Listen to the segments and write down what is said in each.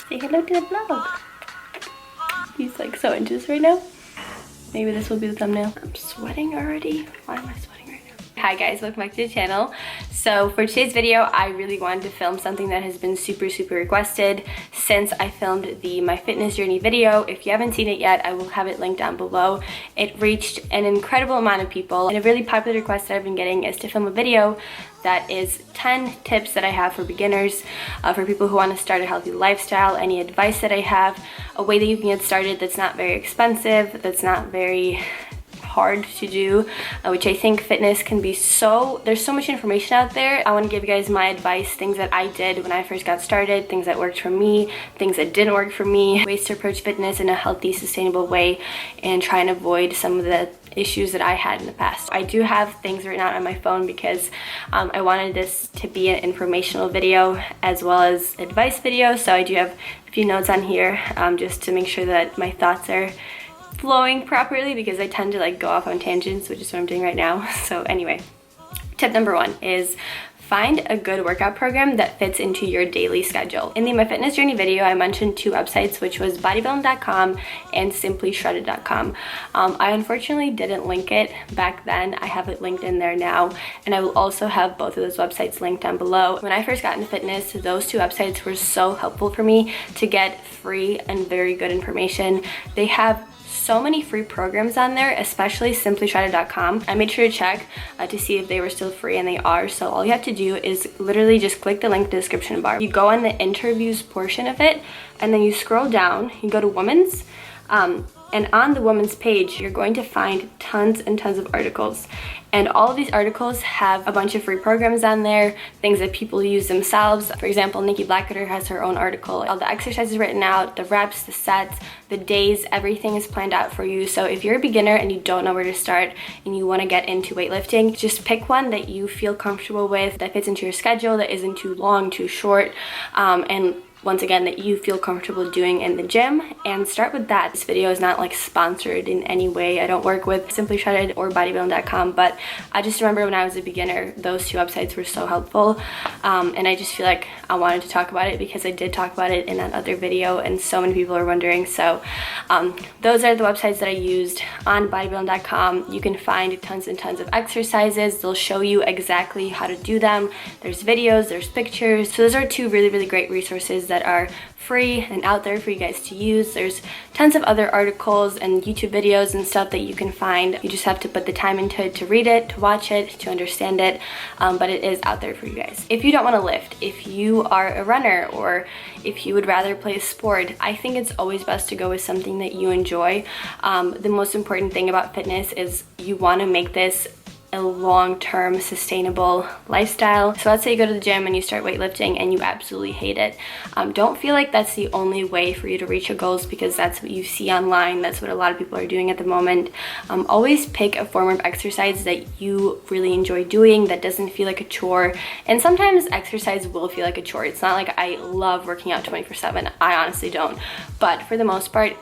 Say hello to the vlog. He's like so into this right now. Maybe this will be the thumbnail. I'm sweating already. Why am I sweating right now? Hi guys, welcome back to the channel. So for today's video, I really wanted to film something that has been super requested since I filmed the My Fitness Journey video. If you haven't seen it yet, I will have it linked down below. It reached an incredible amount of people, and a really popular request that I've been getting is to film a video that is 10 tips that I have for beginners, for people who want to start a healthy lifestyle, any advice that I have, a way that you can get started that's not very expensive, that's not very hard to do, which I think fitness can be there's so much information out there. I want to give you guys my advice, things that I did when I first got started, things that worked for me, things that didn't work for me, ways to approach fitness in a healthy, sustainable way, and try and avoid some of the issues that I had in the past. I do have things written out on my phone because I wanted this to be an informational video as well as advice video, so I do have a few notes on here just to make sure that my thoughts are flowing properly, because I tend to like go off on tangents, which is what I'm doing right now. So anyway, tip number 1 is find a good workout program that fits into your daily schedule. In the My Fitness Journey video, I mentioned 2 websites, which was bodybuilding.com and simplyshredded.com. I unfortunately didn't link it back then. I have it linked in there now, and I will also have both of those websites linked down below. When I first got into fitness, those 2 websites were so helpful for me to get free and very good information. They have so many free programs on there, especially simplyshredded.com. I made sure to check to see if they were still free, and they are. So all you have to do is literally just click the link in the description bar. You go on the interviews portion of it, and then you scroll down, you go to women's, and on the women's page, you're going to find tons and tons of articles. And all of these articles have a bunch of free programs on there, things that people use themselves. For example, Nikki Blackketter has her own article. All the exercises written out, the reps, the sets, the days, everything is planned out for you. So if you're a beginner and you don't know where to start and you want to get into weightlifting, just pick one that you feel comfortable with, that fits into your schedule, that isn't too long, too short, and once again, that you feel comfortable doing in the gym, and start with that. This video is not like sponsored in any way. I don't work with Simply Shredded or bodybuilding.com, but I just remember when I was a beginner, those 2 websites were so helpful, and I just feel like I wanted to talk about it because I did talk about it in that other video and so many people are wondering. So those are the websites that I used. On bodybuilding.com, you can find tons and tons of exercises. They'll show you exactly how to do them. There's videos, there's pictures. So those are 2 really great resources that are free and out there for you guys to use. There's tons of other articles and YouTube videos and stuff that you can find. You just have to put the time into it to read it, to watch it, to understand it, but it is out there for you guys. If you don't want to lift, if you are a runner, or if you would rather play a sport, I think it's always best to go with something that you enjoy. The most important thing about fitness is you want to make this a long-term sustainable lifestyle. So let's say you go to the gym and you start weightlifting and you absolutely hate it. Don't feel like that's the only way for you to reach your goals, because that's what you see online. That's what a lot of people are doing at the moment. Always pick a form of exercise that you really enjoy doing, that doesn't feel like a chore. And sometimes exercise will feel like a chore. It's not like I love working out 24/7. I honestly don't. But for the most part,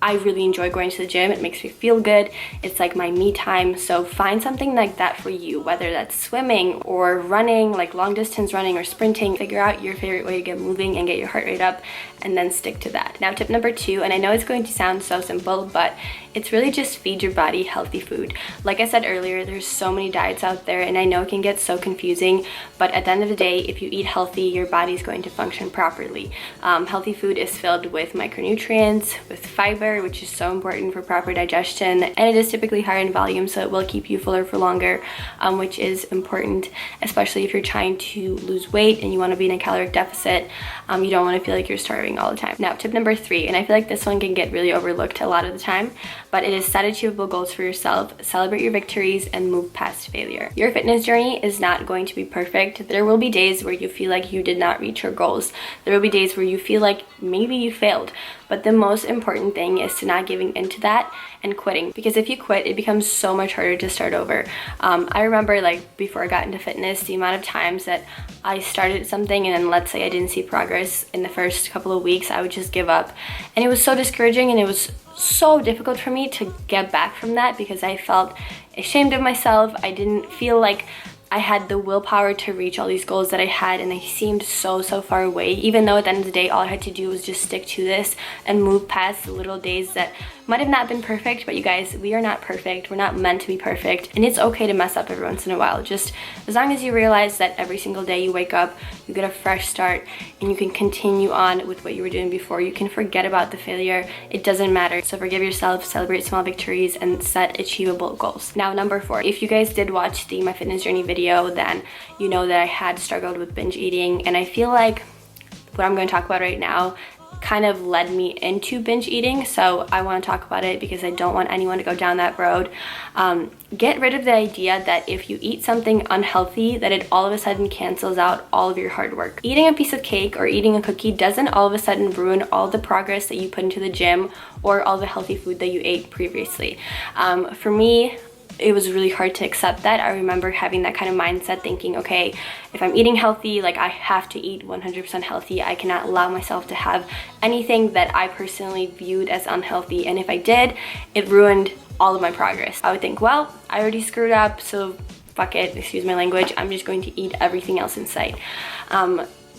I really enjoy going to the gym. It makes me feel good. It's like my me time. So find something like that for you, whether that's swimming or running, like long distance running or sprinting. Figure out your favorite way to get moving and get your heart rate up, and then stick to that. Now tip number 2, and I know it's going to sound so simple, but it's really just feed your body healthy food. Like I said earlier, there's so many diets out there, and I know it can get so confusing, but at the end of the day, if you eat healthy, your body's going to function properly. Healthy food is filled with micronutrients, with fiber, which is so important for proper digestion, and it is typically higher in volume, so it will keep you fuller for longer, which is important, especially if you're trying to lose weight and you want to be in a caloric deficit. You don't want to feel like you're starving all the time. Now, tip number 3, and I feel like this one can get really overlooked a lot of the time, but it is set achievable goals for yourself, celebrate your victories, and move past failure. Your fitness journey is not going to be perfect. There will be days where you feel like you did not reach your goals. There will be days where you feel like maybe you failed, but the most important thing is to not giving into that and quitting, because if you quit, it becomes so much harder to start over. I remember, like, before I got into fitness, the amount of times that I started something and then let's say I didn't see progress in the first couple of weeks, I would just give up, and it was so discouraging, and it was so difficult for me to get back from that because I felt ashamed of myself. I didn't feel like I had the willpower to reach all these goals that I had, and they seemed so far away, even though at the end of the day all I had to do was just stick to this and move past the little days that might have not been perfect. But you guys, we are not perfect. We're not meant to be perfect, and it's okay to mess up every once in a while. Just as long as you realize that every single day you wake up, you get a fresh start, and you can continue on with what you were doing before. You can forget about the failure. It doesn't matter. So forgive yourself, celebrate small victories, and set achievable goals. Now, number 4, if you guys did watch the My Fitness Journey video, then you know that I had struggled with binge eating, and I feel like what I'm going to talk about right now kind of led me into binge eating. So I want to talk about it because I don't want anyone to go down that road. Get rid of the idea that if you eat something unhealthy, that it all of a sudden cancels out all of your hard work. Eating a piece of cake or eating a cookie doesn't all of a sudden ruin all the progress that you put into the gym or all the healthy food that you ate previously. For me, it was really hard to accept that. I remember having that kind of mindset, thinking, okay, if I'm eating healthy, like I have to eat 100% healthy. I cannot allow myself to have anything that I personally viewed as unhealthy. And if I did, it ruined all of my progress. I would think, well, I already screwed up, so fuck it, excuse my language, I'm just going to eat everything else in sight.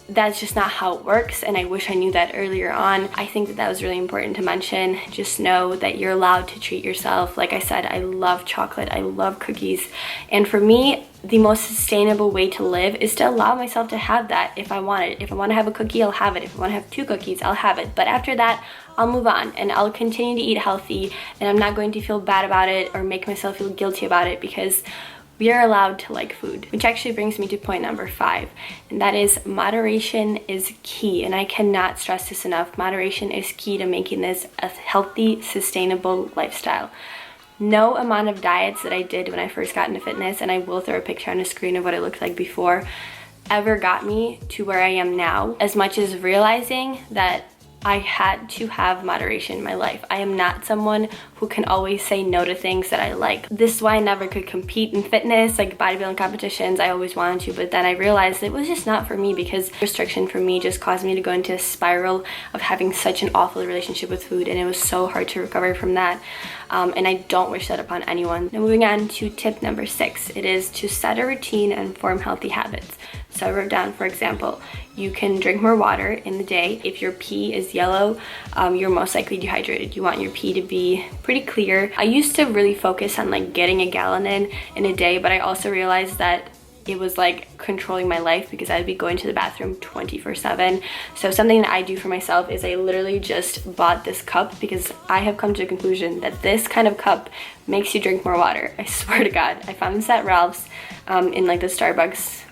That's just not how it works, and I wish I knew that earlier on. I think that that was really important to mention. Just know that you're allowed to treat yourself. Like I said, I love chocolate, I love cookies, and for me, the most sustainable way to live is to allow myself to have that if I want it. If I want to have a cookie, I'll have it. If I want to have 2 cookies, I'll have it. But after that, I'll move on, and I'll continue to eat healthy, and I'm not going to feel bad about it or make myself feel guilty about it, because we are allowed to like food. Which actually brings me to point number 5, and that is moderation is key. And I cannot stress this enough. Moderation is key to making this a healthy, sustainable lifestyle. No amount of diets that I did when I first got into fitness, and I will throw a picture on the screen of what it looked like before, ever got me to where I am now, as much as realizing that I had to have moderation in my life. I am not someone who can always say no to things that I like. This is why I never could compete in fitness, like bodybuilding competitions. I always wanted to, but then I realized it was just not for me, because restriction for me just caused me to go into a spiral of having such an awful relationship with food, and it was so hard to recover from that. And I don't wish that upon anyone. Now, moving on to tip number 6, it is to set a routine and form healthy habits. So I wrote down, for example, you can drink more water in the day. If your pee is yellow, you're most likely dehydrated. You want your pee to be pretty clear. I used to really focus on like getting a gallon in a day, but I also realized that it was like controlling my life, because I'd be going to the bathroom 24/7. So something that I do for myself is I literally just bought this cup, because I have come to a conclusion that this kind of cup makes you drink more water. I swear to God. I found this at Ralph's, in like the Starbucks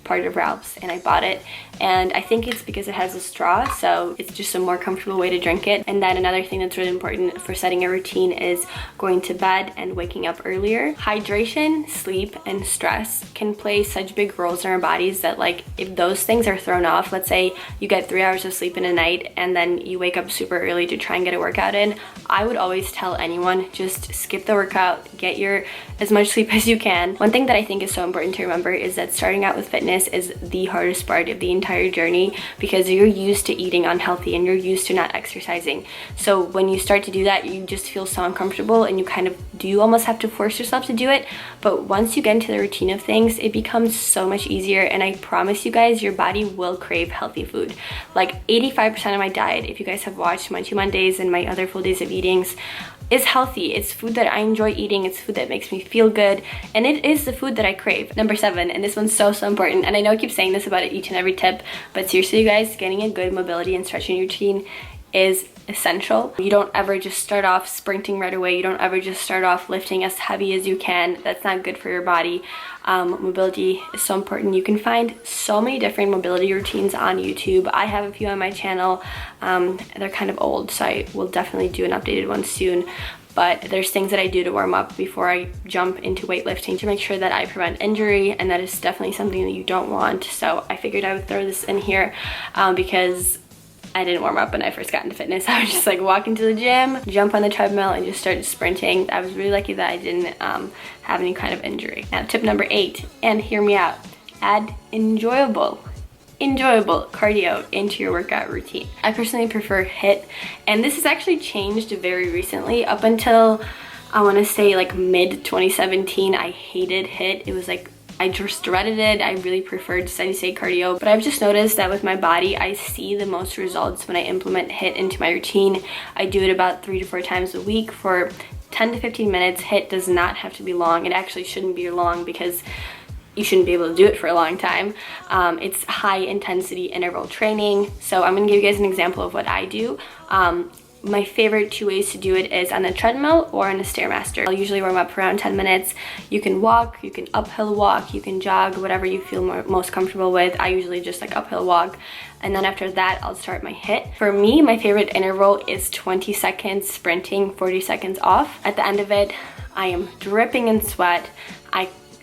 part of Ralph's, and I bought it, and I think it's because it has a straw, so it's just a more comfortable way to drink it. And then another thing that's really important for setting a routine is going to bed and waking up earlier. Hydration, sleep, and stress can play such big roles in our bodies that, like, if those things are thrown off, let's say you get 3 hours of sleep in a night and then you wake up super early to try and get a workout in, I would always tell anyone, just skip the workout, get your as much sleep as you can. One thing that I think is so important to remember is that starting out with fitness is the hardest part of the entire journey, because you're used to eating unhealthy and you're used to not exercising. So when you start to do that, you just feel so uncomfortable, and you kind of do almost have to force yourself to do it. But once you get into the routine of things, it becomes so much easier, and I promise you guys, your body will crave healthy food. Like 85% of my diet, if you guys have watched my 2 Mondays and my other full days of eatings, is healthy. It's food that I enjoy eating. It's food that makes me feel good, and it is the food that I crave. Number 7, and this one's so important, and I know I keep saying this about each and every tip, but seriously, you guys, getting a good mobility and stretching routine is essential. You don't ever just start off sprinting right away. You don't ever just start off lifting as heavy as you can. That's not good for your body. Mobility is so important. You can find so many different mobility routines on YouTube. I have a few on my channel. They're kind of old, so I will definitely do an updated one soon. But there's things that I do to warm up before I jump into weightlifting to make sure that I prevent injury, and that is definitely something that you don't want. So I figured I would throw this in here because I didn't warm up when I first got into fitness. I was just like walk into the gym, jump on the treadmill, and just started sprinting. I was really lucky that I didn't have any kind of injury. Now, tip number 8, and hear me out, add enjoyable cardio into your workout routine. I personally prefer HIIT, and this has actually changed very recently. Up until I want to say like mid 2017, I hated HIIT. It was like I just dreaded it. I really preferred steady state cardio, but I've just noticed that with my body, I see the most results when I implement HIIT into my routine. I do it about 3 to 4 times a week for 10 to 15 minutes. HIIT does not have to be long. It actually shouldn't be long because you shouldn't be able to do it for a long time. It's high intensity interval training. So I'm gonna give you guys an example of what I do. My favorite 2 ways to do it is on a treadmill or on a Stairmaster. I'll usually warm up around 10 minutes. You can walk, you can uphill walk, you can jog, whatever you feel most comfortable with. I usually just like uphill walk. And then after that, I'll start my HIIT. For me, my favorite interval is 20 seconds sprinting, 40 seconds off. At the end of it, I am dripping in sweat.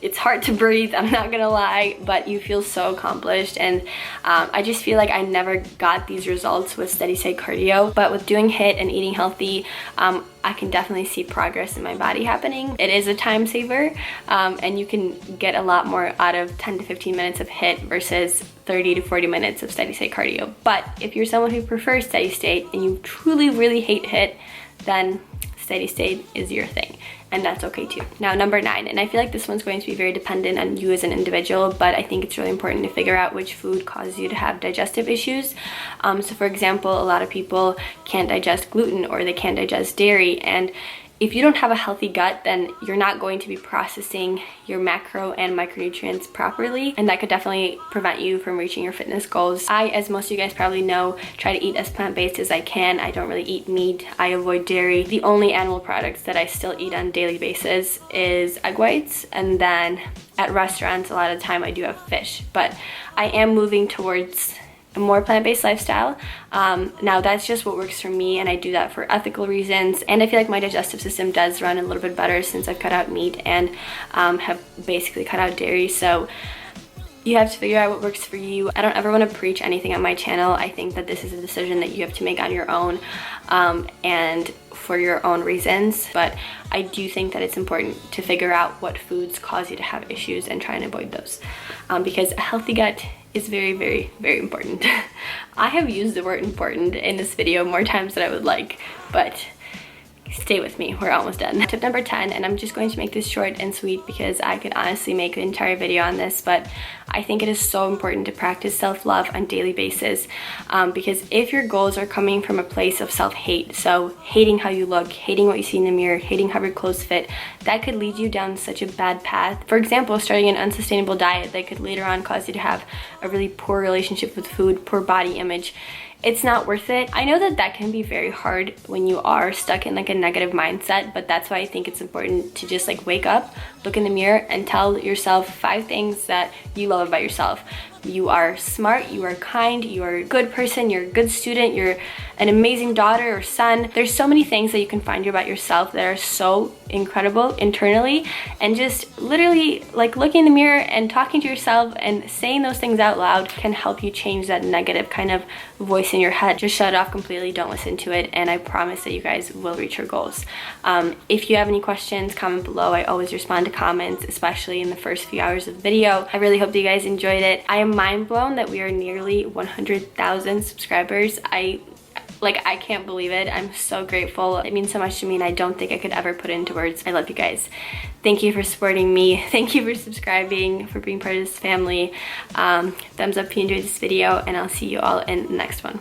It's hard to breathe, I'm not gonna lie, but you feel so accomplished. And I just feel like I never got these results with steady state cardio, but with doing HIIT and eating healthy, I can definitely see progress in my body happening. It is a time saver, and you can get a lot more out of 10 to 15 minutes of HIIT versus 30 to 40 minutes of steady state cardio. But if you're someone who prefers steady state and you truly really hate HIIT, then steady state is your thing, and that's okay too. Now, number 9, and I feel like this one's going to be very dependent on you as an individual, but I think it's really important to figure out which food causes you to have digestive issues. So for example, a lot of people can't digest gluten or they can't digest dairy, and if you don't have a healthy gut, then you're not going to be processing your macro and micronutrients properly, and that could definitely prevent you from reaching your fitness goals. I, as most of you guys probably know, try to eat as plant-based as I can. I don't really eat meat. I avoid dairy. The only animal products that I still eat on a daily basis is egg whites, and then at restaurants, a lot of the time I do have fish, but I am moving towards a more plant-based lifestyle. Now that's just what works for me, and I do that for ethical reasons, and I feel like my digestive system does run a little bit better since I've cut out meat and have basically cut out dairy. So you have to figure out what works for you. I don't ever want to preach anything on my channel. I think that this is a decision that you have to make on your own, and for your own reasons, but I do think that it's important to figure out what foods cause you to have issues and try and avoid those, because a healthy gut is very, very, very important. I have used the word important in this video more times than I would like, but stay with me, we're almost done. Tip number 10, and I'm just going to make this short and sweet because I could honestly make an entire video on this, but I think it is so important to practice self-love on a daily basis, because if your goals are coming from a place of self-hate, so hating how you look, hating what you see in the mirror, hating how your clothes fit, that could lead you down such a bad path. For example, starting an unsustainable diet that could later on cause you to have a really poor relationship with food, poor body image. It's not worth it. I know that that can be very hard when you are stuck in like a negative mindset, but that's why I think it's important to just like wake up, look in the mirror, and tell yourself 5 things that you love about yourself. You are smart, you are kind, you are a good person, you're a good student, you're an amazing daughter or son. There's so many things that you can find about yourself that are so incredible internally, and just literally like looking in the mirror and talking to yourself and saying those things out loud can help you change that negative kind of voice in your head. Just shut it off completely, don't listen to it, and I promise that you guys will reach your goals. If you have any questions, comment below. I always respond to comments, especially in the first few hours of the video. I really hope that you guys enjoyed it. I am mind blown that we are nearly 100,000 subscribers. I can't believe it. I'm so grateful. It means so much to me, and I don't think I could ever put it into words. I love you guys. Thank you for supporting me. Thank you for subscribing, for being part of this family. Thumbs up if you enjoyed this video, and I'll see you all in the next one.